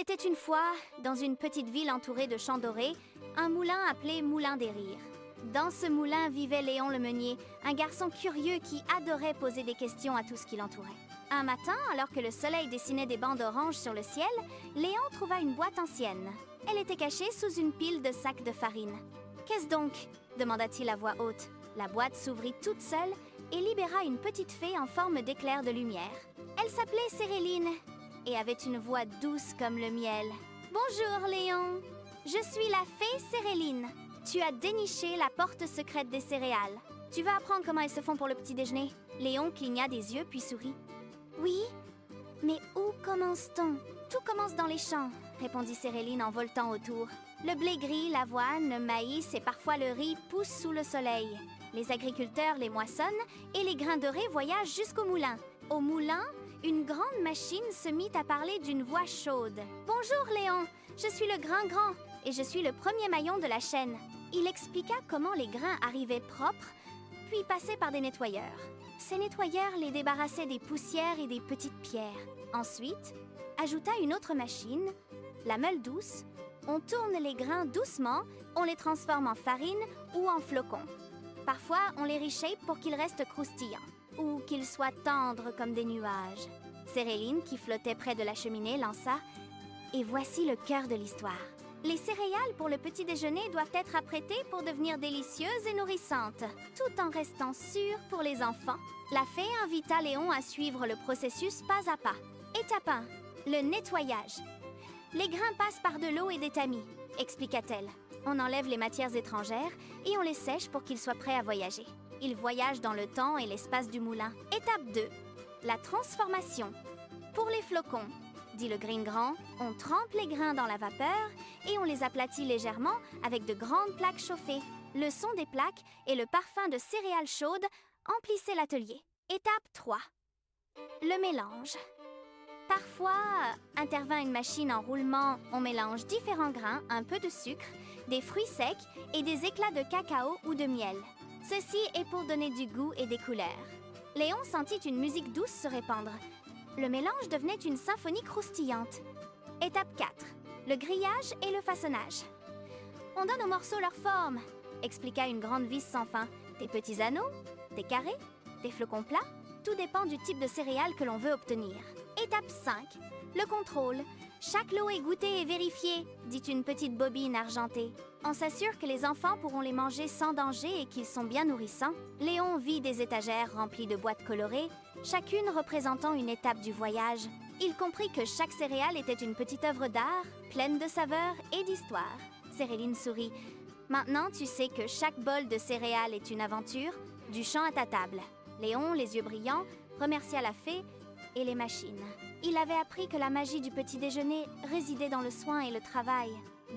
était une fois, dans une petite ville entourée de champs dorés, un moulin appelé Moulin des Rires. Dans ce moulin vivait Léon le meunier, un garçon curieux qui adorait poser des questions à tout ce qui l'entourait. Un matin, alors que le soleil dessinait des bandes oranges sur le ciel, Léon trouva une boîte ancienne. Elle était cachée sous une pile de sacs de farine. « Qu'est-ce donc » demanda-t-il à voix haute. La boîte s'ouvrit toute seule et libéra une petite fée en forme d'éclair de lumière. Elle s'appelait Céréline et avait une voix douce comme le miel. « Bonjour, Léon. Je suis la fée Céréline. Tu as déniché la porte secrète des céréales. Tu vas apprendre comment elles se font pour le petit déjeuner. » Léon cligna des yeux puis sourit. « Oui, mais où commence-t-on ?»« Tout commence dans les champs, » répondit Céréline en voltant autour. Le blé gris, l'avoine, le maïs et parfois le riz poussent sous le soleil. Les agriculteurs les moissonnent et les grains dorés voyagent jusqu'au moulin. Au moulin, une grande machine se mit à parler d'une voix chaude. « Bonjour Léon, je suis le grain-grand et je suis le premier maillon de la chaîne. » Il expliqua comment les grains arrivaient propres, puis passaient par des nettoyeurs. Ces nettoyeurs les débarrassaient des poussières et des petites pierres. Ensuite, ajouta une autre machine, la meule douce. On tourne les grains doucement, on les transforme en farine ou en flocons. Parfois, on les reshape pour qu'ils restent croustillants ou qu'ils soient tendres comme des nuages. Céréline, qui flottait près de la cheminée, lança « Et voici le cœur de l'histoire. Les céréales pour le petit déjeuner doivent être apprêtées pour devenir délicieuses et nourrissantes, tout en restant sûres pour les enfants. » La fée invita Léon à suivre le processus pas à pas. Étape 1. Le nettoyage. Les grains passent par de l'eau et des tamis, expliqua-t-elle. On enlève les matières étrangères et on les sèche pour qu'ils soient prêts à voyager. Ils voyagent dans le temps et l'espace du moulin. Étape 2. La transformation. Pour les flocons, dit le grain-grand, on trempe les grains dans la vapeur et on les aplatit légèrement avec de grandes plaques chauffées. Le son des plaques et le parfum de céréales chaudes emplissaient l'atelier. Étape 3. Le mélange. Parfois, intervint une machine en roulement, on mélange différents grains, un peu de sucre, des fruits secs et des éclats de cacao ou de miel. Ceci est pour donner du goût et des couleurs. Léon sentit une musique douce se répandre. Le mélange devenait une symphonie croustillante. Étape 4. Le grillage et le façonnage. On donne aux morceaux leur forme, expliqua une grande vis sans fin. Des petits anneaux, des carrés, des flocons plats, tout dépend du type de céréales que l'on veut obtenir. Étape 5. Le contrôle. Chaque lot est goûté et vérifié, dit une petite bobine argentée. On s'assure que les enfants pourront les manger sans danger et qu'ils sont bien nourrissants. Léon vit des étagères remplies de boîtes colorées, chacune représentant une étape du voyage. Il comprit que chaque céréale était une petite œuvre d'art, pleine de saveurs et d'histoire. Céréline sourit. Maintenant, tu sais que chaque bol de céréales est une aventure, du champ à ta table. Léon, les yeux brillants, remercia la fée et les machines. Il avait appris que la magie du petit déjeuner résidait dans le soin et le travail.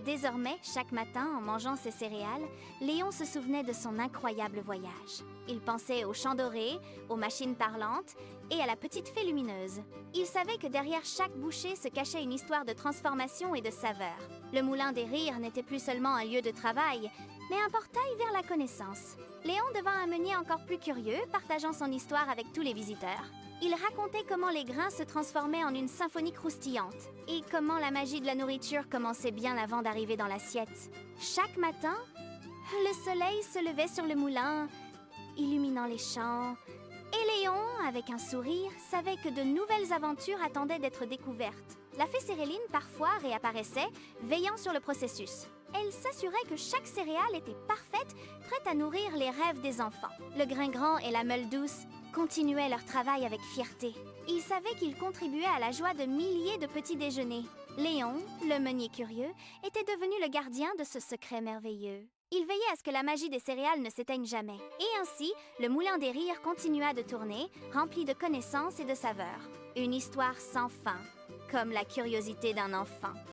Désormais, chaque matin, en mangeant ses céréales, Léon se souvenait de son incroyable voyage. Il pensait aux champs dorés, aux machines parlantes et à la petite fée lumineuse. Il savait que derrière chaque bouchée se cachait une histoire de transformation et de saveur. Le Moulin des Rires n'était plus seulement un lieu de travail, mais un portail vers la connaissance. Léon devint un meunier encore plus curieux, partageant son histoire avec tous les visiteurs. Il racontait comment les grains se transformaient en une symphonie croustillante et comment la magie de la nourriture commençait bien avant d'arriver dans l'assiette. Chaque matin, le soleil se levait sur le moulin, illuminant les champs, et Léon, avec un sourire, savait que de nouvelles aventures attendaient d'être découvertes. La fée Céréline parfois réapparaissait, veillant sur le processus. Elle s'assurait que chaque céréale était parfaite, prête à nourrir les rêves des enfants. Le grain-grand et la meule douce continuaient leur travail avec fierté. Ils savaient qu'ils contribuaient à la joie de milliers de petits déjeuners. Léon, le meunier curieux, était devenu le gardien de ce secret merveilleux. Il veillait à ce que la magie des céréales ne s'éteigne jamais. Et ainsi, le Moulin des Rires continua de tourner, rempli de connaissances et de saveurs. Une histoire sans fin, comme la curiosité d'un enfant.